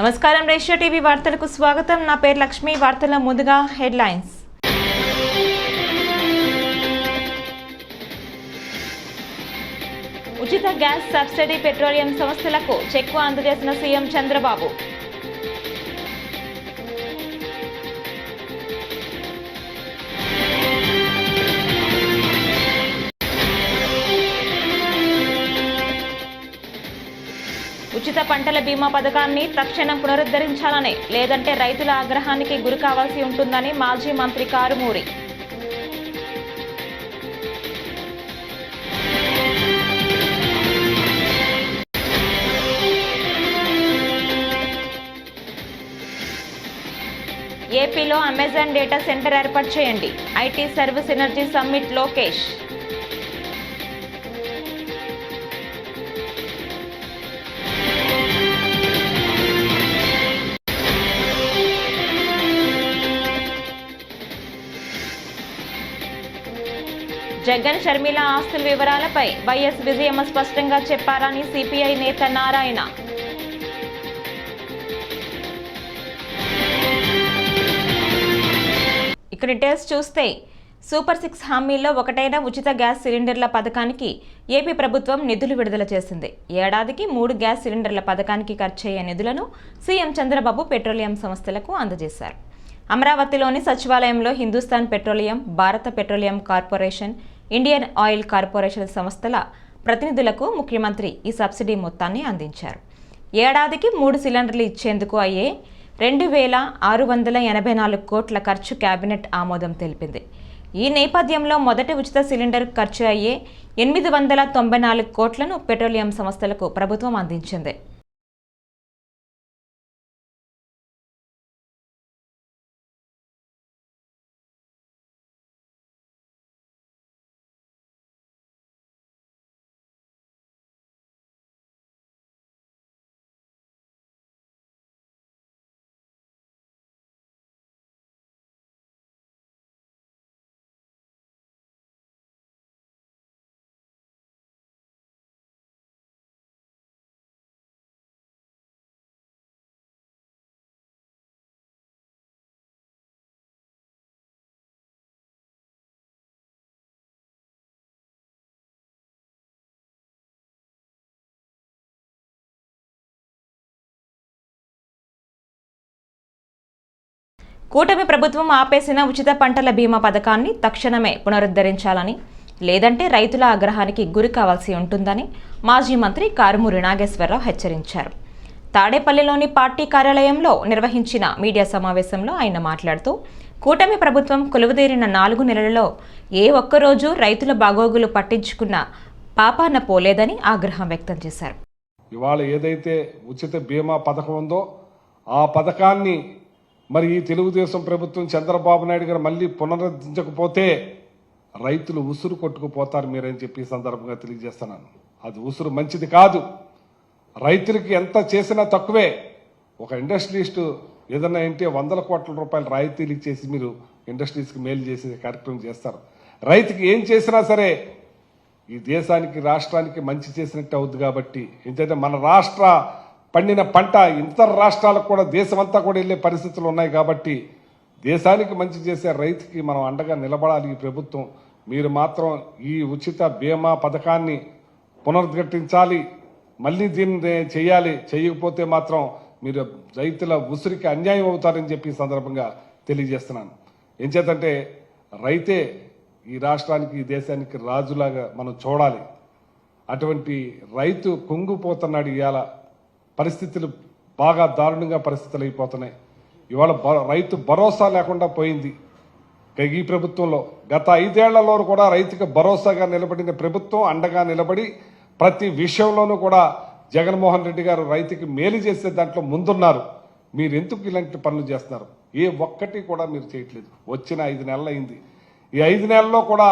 నమస్కారం ratio TV వార్తలకు స్వాగతం. నా పేరు లక్ష్మి. వార్తల ముందుగా హెడ్లైన్స్. ఉచిత గ్యాస్ సబ్సిడీ పెట్రోలియం సంస్థలకు చెక్కు అందజేసిన సీఎం చంద్రబాబు. ఉచిత పంటల బీమా పథకాన్ని తక్షణం పునరుద్ధరించాలని, లేదంటే రైతుల ఆగ్రహానికి గురి కావాల్సి ఉంటుందని మాజీ మంత్రి కారుమూరి. ఏపీలో అమెజాన్ డేటా సెంటర్ ఏర్పాటు చేయండి. IT service energy summit Lokesh. Jagan Sharmila ఆస్తుల వివరాలపై వైఎస్ విజయమ్మ స్పష్టంగా చెప్పారని సిపిఐ నేత నారాయణ. ఇక డీటెయిల్స్ చూస్తే సూపర్ 6 హామీల్లో ఒకటైన ఉచిత గ్యాస్ సిలిండర్ల పథకానికి ఏపీ ప్రభుత్వం నిధులు విడుదల చేసింది. ఏడాదికి 3 గ్యాస్ సిలిండర్ల పథకానికి ఖర్చయ్యే నిధులను సీఎం చంద్రబాబు పెట్రోలియం సంస్థలకు అందజేశారు. అమరావతిలోని సచివాలయంలో హిందుస్థాన్ పెట్రోలియం, భారత petroleum corporation, Indian oil corporation సంస్థల ప్రతినిధులకు ముఖ్యమంత్రి ఈ సబ్సిడీ మొత్తాన్ని అందించారు. ఏడాదికి 3 సిలిండర్లు ఇచ్చేందుకు అయ్యే 2,684 కోట్ల ఖర్చు కేబినెట్ ఆమోదం తెలిపింది. ఈ నేపథ్యంలో మొదటి ఉచిత సిలిండర్ ఖర్చు అయ్యే 894 కోట్లను పెట్రోలియం సంస్థలకు ప్రభుత్వం అందించింది. కూటమి ప్రభుత్వం ఆపేసిన ఉచిత పంటల బీమా పథకాన్ని తక్షణమే పునరుద్ధరించాలని, లేదంటే రైతుల ఆగ్రహానికి గురి కావాల్సి ఉంటుందని మాజీ మంత్రి కారుమూరి నాగేశ్వరరావు హెచ్చరించారు. తాడేపల్లిలోని పార్టీ కార్యాలయంలో నిర్వహించిన మీడియా సమావేశంలో ఆయన మాట్లాడుతూ, కూటమి ప్రభుత్వం కొలువుదీరిన 4 నెలలలో ఏ ఒక్కరోజు రైతుల బాగోగులు పట్టించుకున్న పాపాన పోలేదని ఆగ్రహం వ్యక్తం చేశారు. ఇవాళ ఏదైతే ఉచిత బీమా పథకం ఉందో ఆ పథకాన్ని మరి ఈ తెలుగుదేశం ప్రభుత్వం చంద్రబాబు నాయుడు గారు మళ్ళీ పునరుద్ధరించకపోతే రైతులు ఉసురు కొట్టుకుపోతారు మీరని చెప్పి సందర్భంగా తెలియజేస్తున్నాను. అది ఉసురు మంచిది కాదు. రైతులకి ఎంత చేసినా తక్కువే. ఒక ఇండస్ట్రియలిస్ట్ ఏదన్నా అంటే 100 కోట్ల రూపాయలు రాయితీలు ఇచ్చేసి మీరు ఇండస్ట్రీస్కి మేలు చేసే కార్యక్రమం చేస్తారు. రైతుకి ఏం చేసినా సరే ఈ దేశానికి రాష్ట్రానికి మంచి చేసినట్టు అవుద్ది. కాబట్టి ఏంటంటే మన రాష్ట్ర పండిన పంట ఇతర రాష్ట్రాలకు కూడా దేశమంతా కూడా వెళ్ళే పరిస్థితులు ఉన్నాయి. కాబట్టి దేశానికి మంచి చేసే రైతుకి మనం అండగా నిలబడాలి. ఈ ప్రభుత్వం మీరు మాత్రం ఈ ఉచిత బీమా పథకాన్ని పునరుద్ధరించాలి, మళ్ళీ దీన్ని చేయాలి. చేయకపోతే మాత్రం మీరు రైతుల ఉసిరికి అన్యాయం అవుతారని చెప్పి ఈ సందర్భంగా తెలియజేస్తున్నాను. ఏం చేతంటే రైతే ఈ రాష్ట్రానికి ఈ దేశానికి రాజులాగా మనం చూడాలి. అటువంటి రైతు కుంగిపోతున్నాడు. ఇవాళ పరిస్థితులు బాగా దారుణంగా పరిస్థితులు అయిపోతున్నాయి. ఇవాళ రైతు భరోసా లేకుండా పోయింది ఈ ప్రభుత్వంలో. గత 5 ఏళ్లలో కూడా రైతుకు భరోసాగా నిలబడిన ప్రభుత్వం, అండగా నిలబడి ప్రతి విషయంలోనూ కూడా జగన్మోహన్ రెడ్డి గారు రైతుకి మేలు చేసే దాంట్లో ముందున్నారు. మీరు ఎందుకు ఇలాంటి పనులు చేస్తున్నారు? ఏ ఒక్కటి కూడా మీరు చేయట్లేదు. వచ్చిన 5 నెలలు అయింది. ఈ 5 నెలల్లో కూడా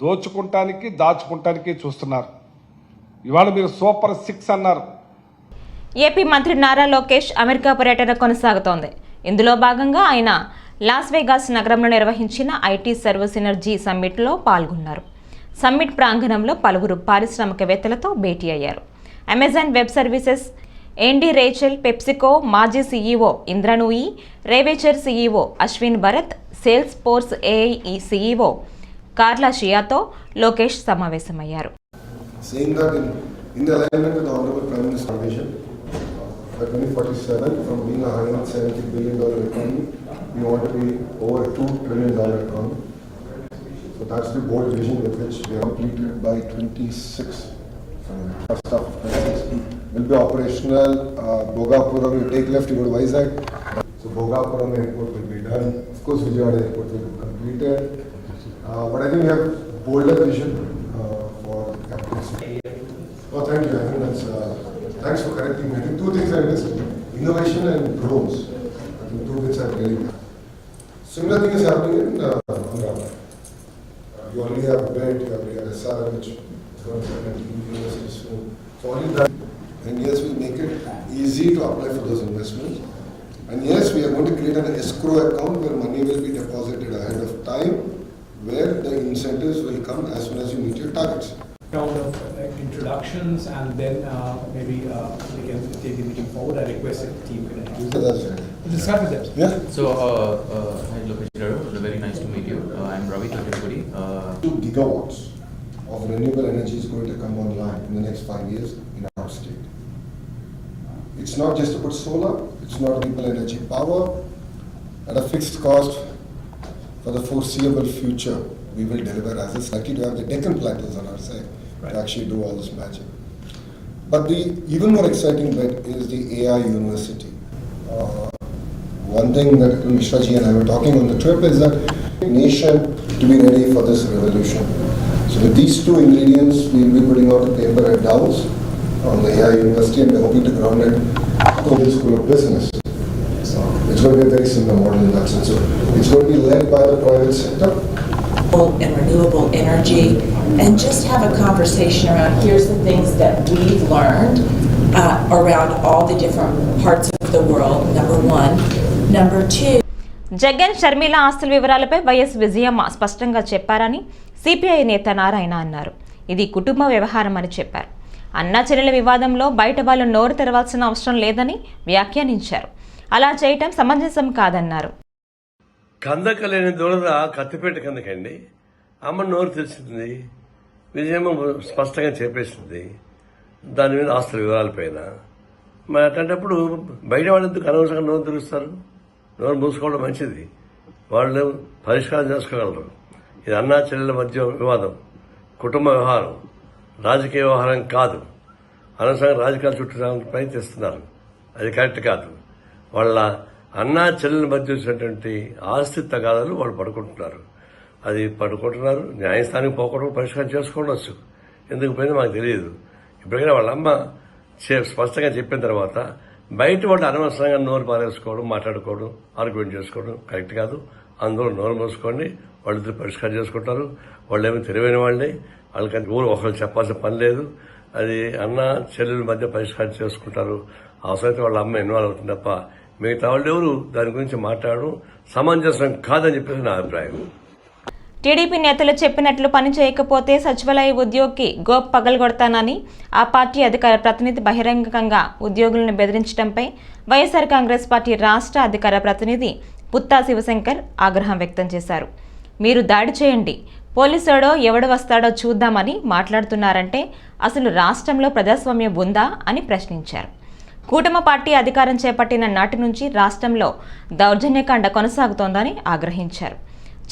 దోచుకుంటానికి దాచుకుంటానికి చూస్తున్నారు. ఇవాళ మీరు సూపర్ 6 అన్నారు. ఏపీ మంత్రి నారా లోకేష్ అమెరికా పర్యటన కొనసాగుతోంది. ఇందులో భాగంగా ఆయన లాస్ వేగాస్ నగరంలో నిర్వహించిన ఐటీ సర్వీస్ ఎనర్జీ సమ్మిట్లో పాల్గొన్నారు. సమ్మిట్ ప్రాంగణంలో పలువురు పారిశ్రామికవేత్తలతో భేటీ అయ్యారు. అమెజాన్ వెబ్ సర్వీసెస్, ఎన్డీ రేచల్, పెప్సికో మాజీ సీఈఓ ఇంద్రనూయి, రేవేచర్ CEO Ashwin Bharat, Salesforce AI CEO Carla షియాతో లోకేష్ సమావేశమయ్యారు. Saying that in the alignment with the Honorable Prime Minister's vision, by 2047, from being a $170 billion economy, we want to be over a $2 trillion economy. So that's the bold vision with which we are completed by 26. First half of 26 will be operational. Bhogapuram, you take left, you go to Vizag. So Bhogapuram airport will be done. Of course, Vijayawada airport will be completed. But I think we have bolder vision for capital city. Oh, thank you. I think that's, thanks for correcting me. I think two things I missed: innovation and drones. I think two things are really. Similar thing is happening in Amravati. You already have BED, you already have SRM, which is going to be universities soon. So only that. And yes, we make it easy to apply for those investments. And yes, we are going to create an escrow account where money will be deposited ahead of time, where the incentives will come as soon as you meet your targets. Round of introductions, and then maybe we can take the meeting forward. I request that the team can That's right. we'll start with them. Yeah. So, hi Lokesh Garu, very nice to meet you. I'm Ravi Thakirpudi. 2 gigawatts of renewable energy is going to come online in the next 5 years in our state. It's not just to put solar, it's not renewable energy power at a fixed cost for the foreseeable future. We will deliver as is lucky to have the Deccan Plateaus on our side to actually do all this magic. But the even more exciting bit is the AI University. One thing that Mishra ji and I were talking on the trip is that nation to be ready for this revolution. So with these two ingredients, we will be putting out a paper at Davos on the AI University, and we're hoping to ground it in the School of Business. It's going to be a very similar model in that sense. So it's going to be led by the private sector. And renewable energy, and just have a conversation around here's the things that we've learned around all the different parts of the world, number one. Number two, Jagan Sharmila ఆస్తుల వివరాలపై YS Vijayamma స్పష్టంగా చెప్పారని CPI నేత నారాయణ అన్నారు. ఇది కుటుంబ వ్యవహారం అని చెప్పారు. అన్నా చెల్లెల వివాదంలో బయట వాళ్ళు నోరు తెరవాల్సిన అవసరం లేదని వ్యాఖ్యానించారు. అలా చేయటం సమంజసం కాదన్నారు. కందకలేని దూరద కత్తిపేట కందకండి. అమ్మ నోరు తెరిచింది, విజయమ్మ స్పష్టంగా చెప్పేసింది దాని మీద ఆస్తుల వివరాలపైన. మరి అట్లాంటప్పుడు బయట వాళ్ళు ఎందుకు అనవసరంగా నోరు తెరుస్తారు? నోరు మూసుకోవడం మంచిది, వాళ్ళు పరిష్కారం చేసుకోగలరు. ఇది అన్నా చెల్లెల మధ్య వివాదం, కుటుంబ వ్యవహారం, రాజకీయ వ్యవహారం కాదు. అనవసరంగా రాజకీయాలు చుట్టడానికి ప్రయత్నిస్తున్నారు, అది కరెక్ట్ కాదు. వాళ్ళ అన్నా చెల్లెల మధ్య వచ్చినటువంటి ఆస్తి తగాదాలు వాళ్ళు పడుకుంటున్నారు. న్యాయస్థానానికి పోకుండా పరిష్కారం చేసుకోవచ్చు. ఎందుకు పోయిందో మాకు తెలియదు. ఇప్పటికైనా వాళ్ళ అమ్మ స్పష్టంగా చెప్పిన తర్వాత బయట వాళ్ళు అనవసరంగా నోరు పారేసుకోవడం, మాట్లాడుకోవడం, ఆర్గ్యుమెంట్ చేసుకోవడం కరెక్ట్ కాదు. అందులో నోరు మూసుకోండి, వాళ్ళిద్దరు పరిష్కారం చేసుకుంటారు. వాళ్ళు ఏమో తెలివైన వాళ్ళే, వాళ్ళకి ఊరు ఒకరు చెప్పాల్సిన పని లేదు. అది అన్న చెల్లెల మధ్య పరిష్కారం చేసుకుంటారు. అవసరమైతే వాళ్ళ అమ్మ ఇన్వాల్వ్ అవుతుంది తప్ప మిగతా వాళ్ళు ఎవరు దాని గురించి మాట్లాడడం సమంజసం కాదని చెప్పేసి నా అభిప్రాయం. టీడీపీ నేతలు చెప్పినట్లు పని చేయకపోతే సచివాలయ ఉద్యోగికి గోప్ పగలగొడతానని ఆ పార్టీ అధికార ప్రతినిధి బహిరంగంగా ఉద్యోగులను బెదిరించడంపై వైఎస్ఆర్ కాంగ్రెస్ పార్టీ రాష్ట్ర అధికార ప్రతినిధి పుత్తా శివశంకర్ ఆగ్రహం వ్యక్తం చేశారు. మీరు దాడి చేయండి, పోలీసుడో ఎవడు వస్తాడో చూద్దామని మాట్లాడుతున్నారంటే అసలు రాష్ట్రంలో ప్రజాస్వామ్యం ఉందా అని ప్రశ్నించారు. కూటమి పార్టీ అధికారం చేపట్టిన నాటి నుంచి రాష్ట్రంలో దౌర్జన్యకాండ కొనసాగుతోందని ఆగ్రహించారు.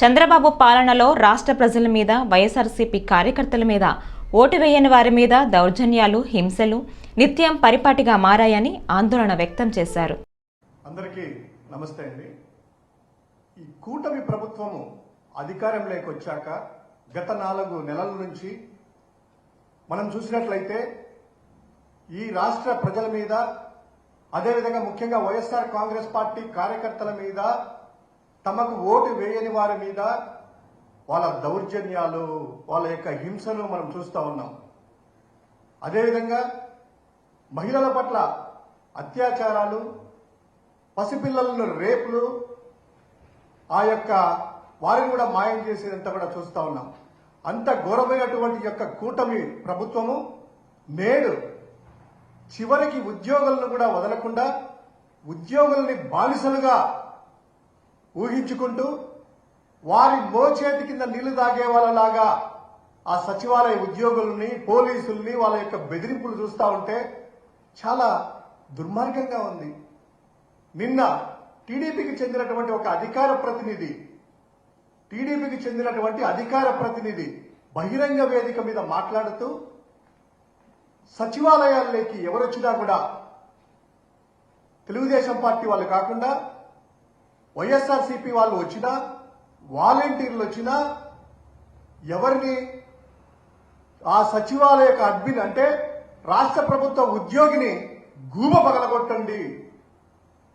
చంద్రబాబు పాలనలో రాష్ట్ర ప్రజల మీద, వైఎస్ఆర్సీపీ కార్యకర్తల మీద, ఓటు వేయని వారి మీద దౌర్జన్యాలు, హింసలు నిత్యం పరిపాటిగా మారాయని ఆందోళన వ్యక్తం చేశారు. అందరికీ నమస్తే అండి. ఈ కూటమి ప్రభుత్వము అధికారంలోకి వచ్చాక గత 4 నెలల నుంచి మనం చూసినట్లయితే ఈ రాష్ట్ర ప్రజల మీద, అదేవిధంగా ముఖ్యంగా వైఎస్ఆర్ కాంగ్రెస్ పార్టీ కార్యకర్తల మీద, తమకు ఓటు వేయని వారి మీద వాళ్ళ దౌర్జన్యాలు, వాళ్ళ యొక్క హింసను మనం చూస్తూ ఉన్నాం. అదేవిధంగా మహిళల పట్ల అత్యాచారాలు, పసిపిల్లలను రేపులు, ఆ యొక్క వారిని కూడా మాయం చేసేదంతా కూడా చూస్తూ ఉన్నాం. అంత ఘోరమైనటువంటి యొక్క కూటమి ప్రభుత్వము నేడు చివరికి ఉద్యోగులను కూడా వదలకుండా ఉద్యోగుల్ని బానిసలుగా ఊహించుకుంటూ వారి మోచేతి కింద నీళ్లు తాగే వాళ్ళలాగా ఆ సచివాలయ ఉద్యోగుల్ని పోలీసుల్ని వాళ్ళ యొక్క బెదిరింపులు చూస్తూ ఉంటే చాలా దుర్మార్గంగా ఉంది. నిన్న టీడీపీకి చెందినటువంటి ఒక అధికార ప్రతినిధి బహిరంగ వేదిక మీద మాట్లాడుతూ సచివాలయాల్లోకి ఎవరొచ్చినా కూడా తెలుగుదేశం పార్టీ వాళ్ళు కాకుండా వైఎస్ఆర్సీపీ వాళ్ళు వచ్చినా వాలంటీర్లు వచ్చినా ఎవరిని ఆ సచివాలయ అడ్మిన్ అంటే రాష్ట్ర ప్రభుత్వ ఉద్యోగిని గూబ పగలగొట్టండి,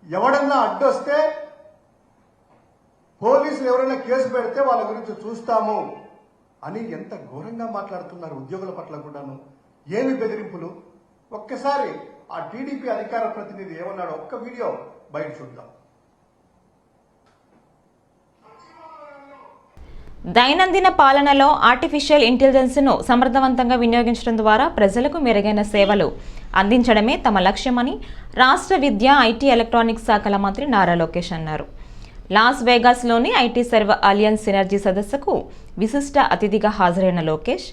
ఎవడన్నా అడ్డొస్తే పోలీసులు ఎవరైనా కేసు పెడితే వాళ్ళ గురించి చూస్తాము అని ఎంత ఘోరంగా మాట్లాడుతున్నారు ఉద్యోగుల పట్ల కూడాను. ఏమి బెదిరింపులు! ఒక్కసారి ఆ టీడీపీ అధికార ప్రతినిధి ఏమన్నాడో ఒక్క వీడియో బయట చూద్దాం. దైనందిన పాలనలో ఆర్టిఫిషియల్ ఇంటెలిజెన్స్ను సమర్థవంతంగా వినియోగించడం ద్వారా ప్రజలకు మెరుగైన సేవలు అందించడమే తమ లక్ష్యమని రాష్ట్ర విద్య, ఐటీ, ఎలక్ట్రానిక్స్ శాఖల మంత్రి నారా లోకేష్ అన్నారు. లాస్ వేగాస్లోని ఐటీ సర్వ్ అలియన్స్ సినర్జీ సదస్సుకు విశిష్ట అతిథిగా హాజరైన లోకేష్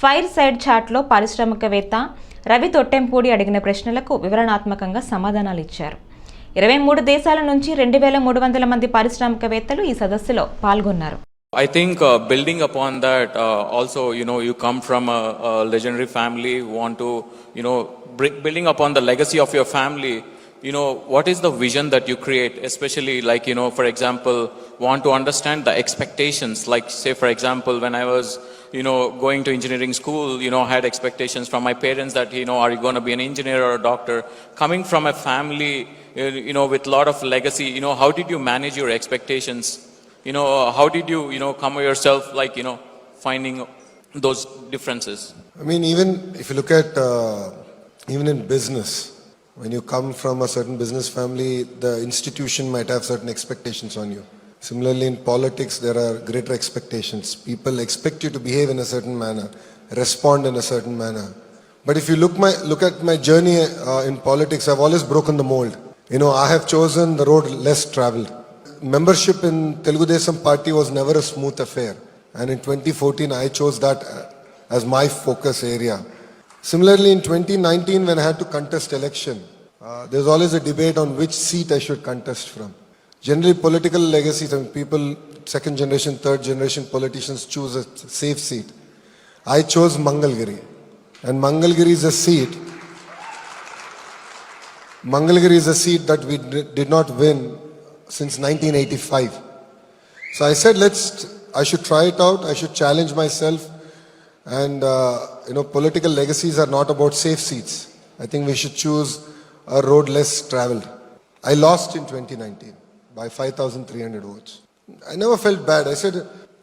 ఫైర్ సైడ్ చాట్లో పారిశ్రామికవేత్త రవి తొట్టెంపూడి అడిగిన ప్రశ్నలకు వివరణాత్మకంగా సమాధానాలు ఇచ్చారు. 23 దేశాల నుంచి 2300 మంది పారిశ్రామికవేత్తలు ఈ సదస్సులో పాల్గొన్నారు. I think building upon that, also, you come from a legendary family, want to, building upon the legacy of your family, what is the vision that you create, especially like, for example, want to understand the expectations, like say, for example, when I was, going to engineering school, I had expectations from my parents that, are you going to be an engineer or a doctor? Coming from a family, with a lot of legacy, how did you manage your expectations? How did you, come yourself, like, finding those differences? I mean, even if you look at, even in business, when you come from a certain business family, the institution might have certain expectations on you. Similarly, in politics, there are greater expectations. People expect you to behave in a certain manner, respond in a certain manner. But if you look at my journey in politics, I've always broken the mold. I have chosen the road less traveled. Membership in Telugu Desam Party was never a smooth affair, and in 2014 I chose that as my focus area. Similarly, in 2019 when I had to contest election, there's always a debate on which seat I should contest from. Generally, political legacies, and people, second generation, third generation politicians choose a safe seat. I chose Mangalgiri, and Mangalgiri is a seat that we did not win since 1985. So I said, I should try it out, I should challenge myself, and political legacies are not about safe seats. I think we should choose a road less traveled. I lost in 2019 by 5,300 votes. I never felt bad. I said,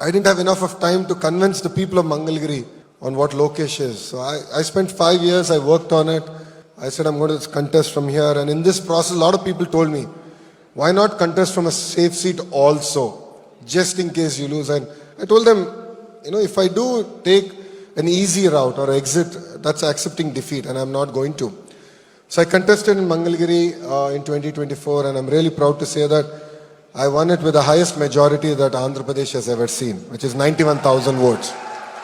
I didn't have enough of time to convince the people of Mangalgiri on what Lokesh is. So I spent 5 years, I worked on it. I said, I'm going to contest from here, and in this process, a lot of people told me, why not contest from a safe seat also, just in case you lose? And I told them, if I do take an easy route or exit, that's accepting defeat, and I'm not going to. So I contested in Mangalgiri in 2024, and I'm really proud to say that I won it with the highest majority that Andhra Pradesh has ever seen, which is 91,000 votes.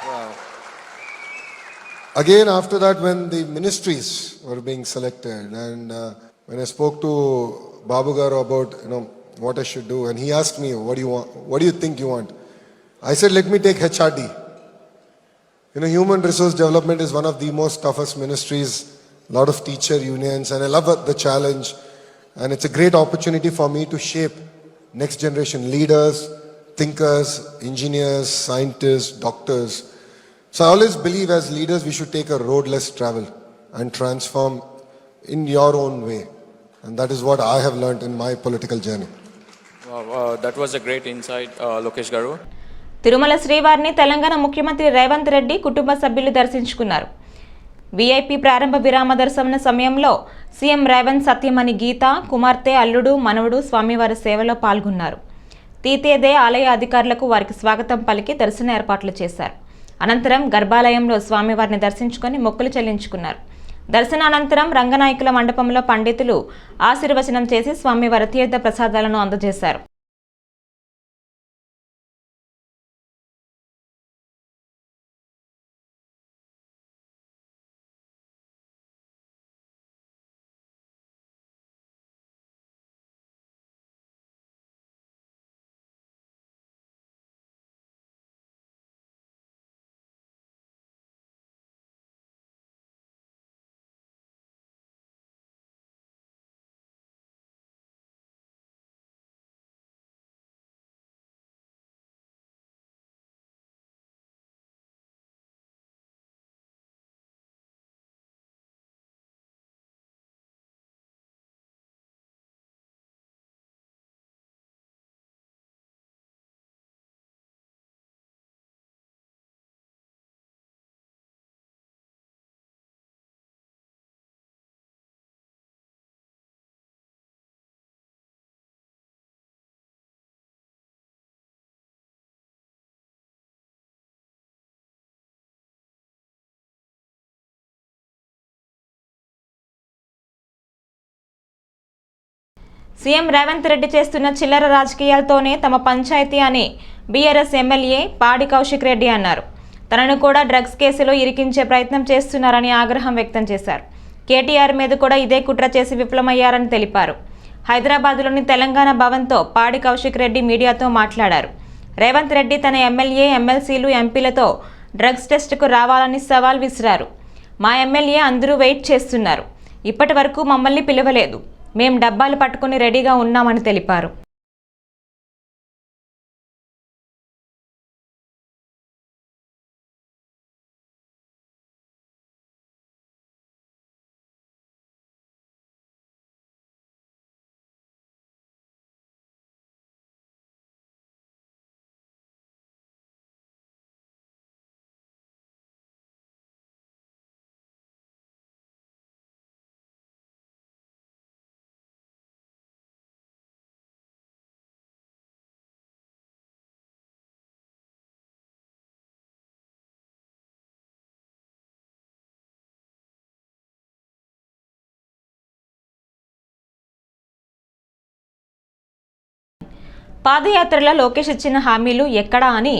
Wow. Again, after that, when the ministries were being selected, and when I spoke to Babu Garu about what I should do, and he asked me, what do you think you want? I said, let me take HRD. Human resource development is one of the most toughest ministries, a lot of teacher unions, and I love the challenge, and it's a great opportunity for me to shape next generation leaders, thinkers, engineers, scientists, doctors. So I always believe as leaders we should take a road less traveled and transform in your own way. And that is what I have learned in my political journey. Wow, that was a great insight, Lokesh Garu. Tirumala శ్రీవారిని తెలంగాణ ముఖ్యమంత్రి రేవంత్ రెడ్డి కుటుంబ సభ్యులు దర్శించుకున్నారు. VIP ప్రారంభ విరామ దర్శన సమయంలో CM Revanth, Satyamani గీత, కుమార్తె, అల్లుడు, మనవడు స్వామివారి సేవలో పాల్గొన్నారు. తీతేదే ఆలయ అధికారులకు వారికి స్వాగతం పలికి దర్శన ఏర్పాట్లు చేశారు. అనంతరం గర్భాలయంలో స్వామివారిని దర్శించుకొని మొక్కులు చెల్లించుకున్నారు. దర్శనానంతరం రంగనాయకుల మండపంలో పండితులు ఆశీర్వచనం చేసి స్వామివారి తీర్థ ప్రసాదాలను అందజేశారు. సీఎం రేవంత్ రెడ్డి చేస్తున్న చిల్లర రాజకీయాలతోనే తమ పంచాయతీ అని బీఆర్ఎస్ ఎమ్మెల్యే పాడి కౌశిక్ రెడ్డి అన్నారు. తనను కూడా డ్రగ్స్ కేసులో ఇరికించే ప్రయత్నం చేస్తున్నారని ఆగ్రహం వ్యక్తం చేశారు. కేటీఆర్ మీద కూడా ఇదే కుట్ర చేసి విఫలమయ్యారని తెలిపారు. హైదరాబాద్లోని తెలంగాణ భవన్తో పాడి కౌశిక్ రెడ్డి మీడియాతో మాట్లాడారు. రేవంత్ రెడ్డి తన ఎమ్మెల్యే, ఎమ్మెల్సీలు, ఎంపీలతో డ్రగ్స్ టెస్టుకు రావాలని సవాల్ విసిరారు. మా ఎమ్మెల్యే అందరూ వెయిట్ చేస్తున్నారు. ఇప్పటి వరకు మమ్మల్ని పిలవలేదు. మేం డబ్బాలు పట్టుకుని రెడీగా ఉన్నామని తెలిపారు. పాదయాత్రలో లోకేష్ ఇచ్చిన హామీలు ఎక్కడా అని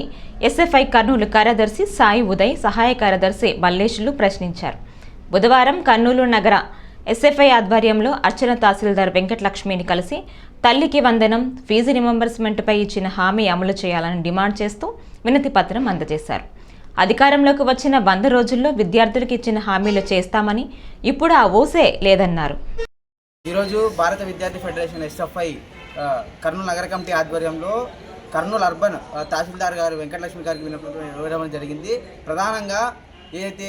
ఎస్ఎఫ్ఐ కర్నూలు కార్యదర్శి సాయి ఉదయ్, సహాయ కార్యదర్శి మల్లేష్లు ప్రశ్నించారు. బుధవారం కర్నూలు నగర ఎస్ఎఫ్ఐ ఆధ్వర్యంలో అర్చన తహసీల్దార్ వెంకటలక్ష్మిని కలిసి తల్లికి వందనం, ఫీజు రిమంబర్స్మెంట్పై ఇచ్చిన హామీ అమలు చేయాలని డిమాండ్ చేస్తూ వినతి పత్రం అందజేశారు. అధికారంలోకి వచ్చిన 100 రోజుల్లో విద్యార్థులకు ఇచ్చిన హామీలు చేస్తామని ఇప్పుడు ఆ ఊసే లేదన్నారు. ఈరోజు భారత విద్యార్థి ఫెడరేషన్ ఎస్ఎఫ్ఐ కర్నూలు నగర కమిటీ ఆధ్వర్యంలో కర్నూలు అర్బన్ తహసీల్దార్ గారు వెంకటలక్ష్మి గారికి ఇవ్వడం జరిగింది. ప్రధానంగా ఏదైతే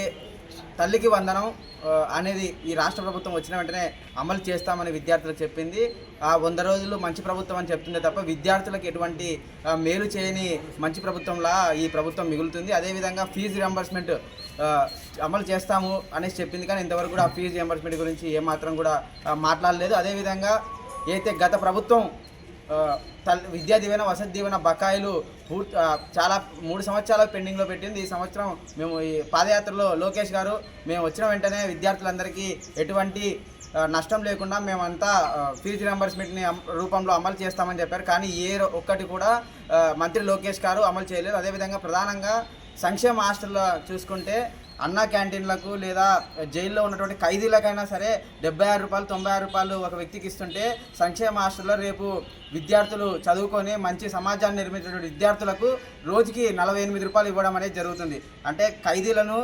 తల్లికి వందనం అనేది ఈ రాష్ట్ర ప్రభుత్వం వచ్చిన వెంటనే అమలు చేస్తామని విద్యార్థులకు చెప్పింది. 100 రోజులు మంచి ప్రభుత్వం అని చెప్తుందే తప్ప విద్యార్థులకు ఎటువంటి మేలు చేయని మంచి ప్రభుత్వంలా ఈ ప్రభుత్వం మిగులుతుంది. అదేవిధంగా ఫీజు రియంబర్స్మెంట్ అమలు చేస్తాము అనేసి చెప్పింది, కానీ ఇంతవరకు కూడా ఆ ఫీజు రియంబర్స్మెంట్ గురించి ఏమాత్రం కూడా మాట్లాడలేదు. అదేవిధంగా అయితే గత ప్రభుత్వం విద్యా దీవెన, వసతి దీవెన బకాయిలు చాలా 3 సంవత్సరాలు పెండింగ్లో పెట్టింది. ఈ సంవత్సరం మేము ఈ పాదయాత్రలో లోకేష్ గారు మేము వచ్చిన వెంటనే విద్యార్థులందరికీ ఎటువంటి నష్టం లేకుండా మేమంతా ఫీజు రియంబర్స్మెంట్ని రూపంలో అమలు చేస్తామని చెప్పారు. కానీ ఒక్కటి కూడా మంత్రి లోకేష్ గారు అమలు చేయలేదు. అదేవిధంగా ప్రధానంగా సంక్షేమ హాస్టల్లో చూసుకుంటే అన్నా క్యాంటీన్లకు లేదా జైల్లో ఉన్నటువంటి ఖైదీలకైనా సరే 76 రూపాయలు 96 రూపాయలు ఒక వ్యక్తికి ఇస్తుంటే సంక్షేమ హాస్టల్లో రేపు విద్యార్థులు చదువుకొని మంచి సమాజాన్ని నిర్మించినటువంటి విద్యార్థులకు రోజుకి 48 రూపాయలు ఇవ్వడం అనేది జరుగుతుంది. అంటే ఖైదీలను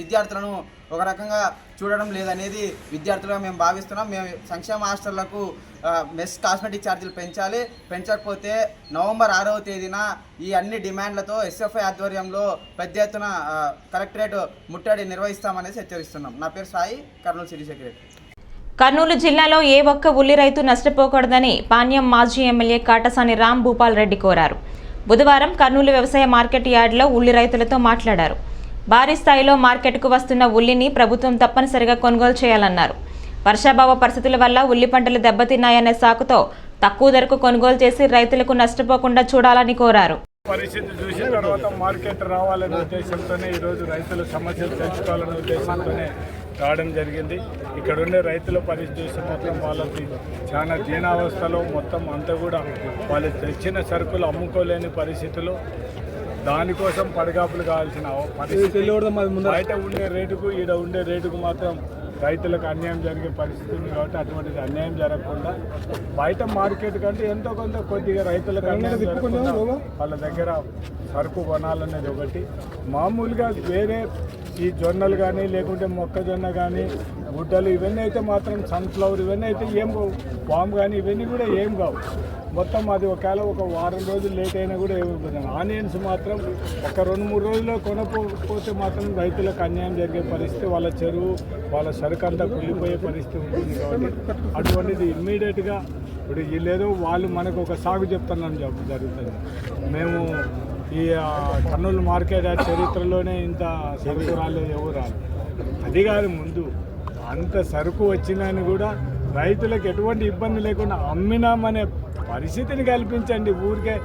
విద్యార్థులను ఒక రకంగా చూడడం లేదనేది విద్యార్థులుగా మేము భావిస్తున్నాం. మేము సంక్షేమ హాస్టళ్లకు మెస్ కాస్మెటిక్ ఛార్జీలు పెంచాలి. పెంచకపోతే నవంబర్ 6వ తేదీన ఈ అన్ని డిమాండ్లతో ఎస్ఎఫ్ఐ ఆధ్వర్యంలో పెద్ద ఎత్తున కలెక్టరేట్ ముట్టడి నిర్వహిస్తామనేసి హెచ్చరిస్తున్నాం. నా పేరు సాయి, కర్నూలు సిటీ సెక్రటరీ. కర్నూలు జిల్లాలో ఏ ఒక్క ఉల్లి రైతు నష్టపోకూడదని పాణ్యం మాజీ ఎమ్మెల్యే కాటసాని రామ్ భూపాల్ రెడ్డి కోరారు. బుధవారం కర్నూలు వ్యవసాయ మార్కెట్ యార్డ్లో ఉల్లి రైతులతో మాట్లాడారు. భారీ స్థాయిలో మార్కెట్కు వస్తున్న ఉల్లిని ప్రభుత్వం తప్పనిసరిగా కొనుగోలు చేయాలన్నారు. వర్షాభావ పరిస్థితుల వల్ల ఉల్లి పంటలు దెబ్బతిన్నాయనే సాకుతో తక్కువ ధరకు కొనుగోలు చేసి రైతులకు నష్టపోకుండా చూడాలని కోరారు. పరిస్థితి చూసిన తర్వాత మార్కెట్ రావాలనే ఉద్దేశంతోనే ఈరోజు రైతుల సమస్యలు తెలుసుకోవాలనే ఉద్దేశంతోనే రావడం జరిగింది. ఇక్కడ ఉండే రైతుల పరిస్థితి చూస్తే మాత్రం వాళ్ళకి చాలా దీనావస్థలో మొత్తం అంతా కూడా వాళ్ళు తెచ్చిన సరుకులు అమ్ముకోలేని పరిస్థితులు, దానికోసం పడిగాపులు కావాల్సిన పరిస్థితి. బయట ఉండే రేటుకు ఈడ ఉండే రేటుకు మాత్రం రైతులకు అన్యాయం జరిగే పరిస్థితి ఉంది. కాబట్టి అటువంటిది అన్యాయం జరగకుండా బయట మార్కెట్ కంటే ఎంతో కొంత కొద్దిగా రైతులకు అన్యాయం జరగకుండా వాళ్ళ దగ్గర సరుకు కొనాలనేది ఒకటి. మామూలుగా వేరే ఈ జొన్నలు కానీ లేకుంటే మొక్కజొన్న కానీ గుడ్డలు ఇవన్నీ అయితే మాత్రం సన్ఫ్లవర్ ఇవన్నీ అయితే ఏం కావు, పామ్ కానీ ఇవన్నీ కూడా ఏం కావు. మొత్తం అది ఒకవేళ ఒక వారం రోజులు లేట్ అయినా కూడా ఏమైపోతుంది. ఆనియన్స్ మాత్రం ఒక 2-3 రోజుల్లో కొనకపోతే మాత్రం రైతులకు అన్యాయం జరిగే పరిస్థితి, వాళ్ళ చెరువు వాళ్ళ సరుకు అంతా కుళ్ళిపోయే పరిస్థితి ఉంటుంది. కాబట్టి అటువంటిది ఇమ్మీడియట్గా ఇప్పుడు వీళ్ళేదో వాళ్ళు మనకు ఒక సాగు చెప్తున్నాం జరుగుతుంది. మేము ఈ కర్నూలు మార్కెట్ చరిత్రలోనే ఇంత సరుకు రాలేదు, ఎవరు రాలేదు. అది కాదు, ముందు అంత సరుకు వచ్చినాని కూడా రైతులకు ఎటువంటి ఇబ్బంది లేకుండా అమ్మినామనే పరిస్థితిని కల్పించండి. ఊరికే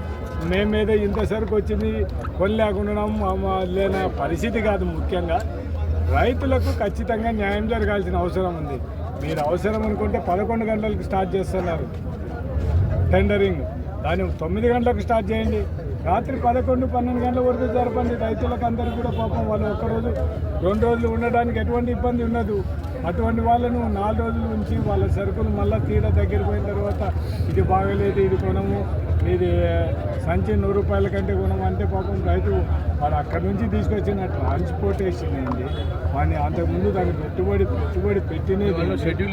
మేమేదో ఇంత సరుకు వచ్చింది కొనలేకుండా లేని పరిస్థితి కాదు. ముఖ్యంగా రైతులకు ఖచ్చితంగా న్యాయం జరగాల్సిన అవసరం ఉంది. మీరు అవసరం అనుకుంటే 11 గంటలకు స్టార్ట్ చేస్తున్నారు టెండరింగ్, దాన్ని 9 గంటలకు స్టార్ట్ చేయండి. రాత్రి 11-12 గంటల వరకు జరపండి. రైతులకు అందరికీ కూడా పాపం వాళ్ళు ఒక్కరోజు 2 రోజులు ఉండడానికి ఎటువంటి ఇబ్బంది ఉండదు. అటువంటి వాళ్ళను 4 రోజులు ఉంచి వాళ్ళ సరుకులు మళ్ళీ తీర దగ్గర పోయిన తర్వాత ఇది బాగలేదు, ఇది కొనము, ఇది సంచి 100 రూపాయల కంటే కొనము అంటే పాపం రైతు వాడు అక్కడి నుంచి తీసుకొచ్చిన ట్రాన్స్పోర్టేషన్ ఏంటి, వాడిని అంతకుముందు దాన్ని పెట్టుబడి పెట్టినది షెడ్యూల్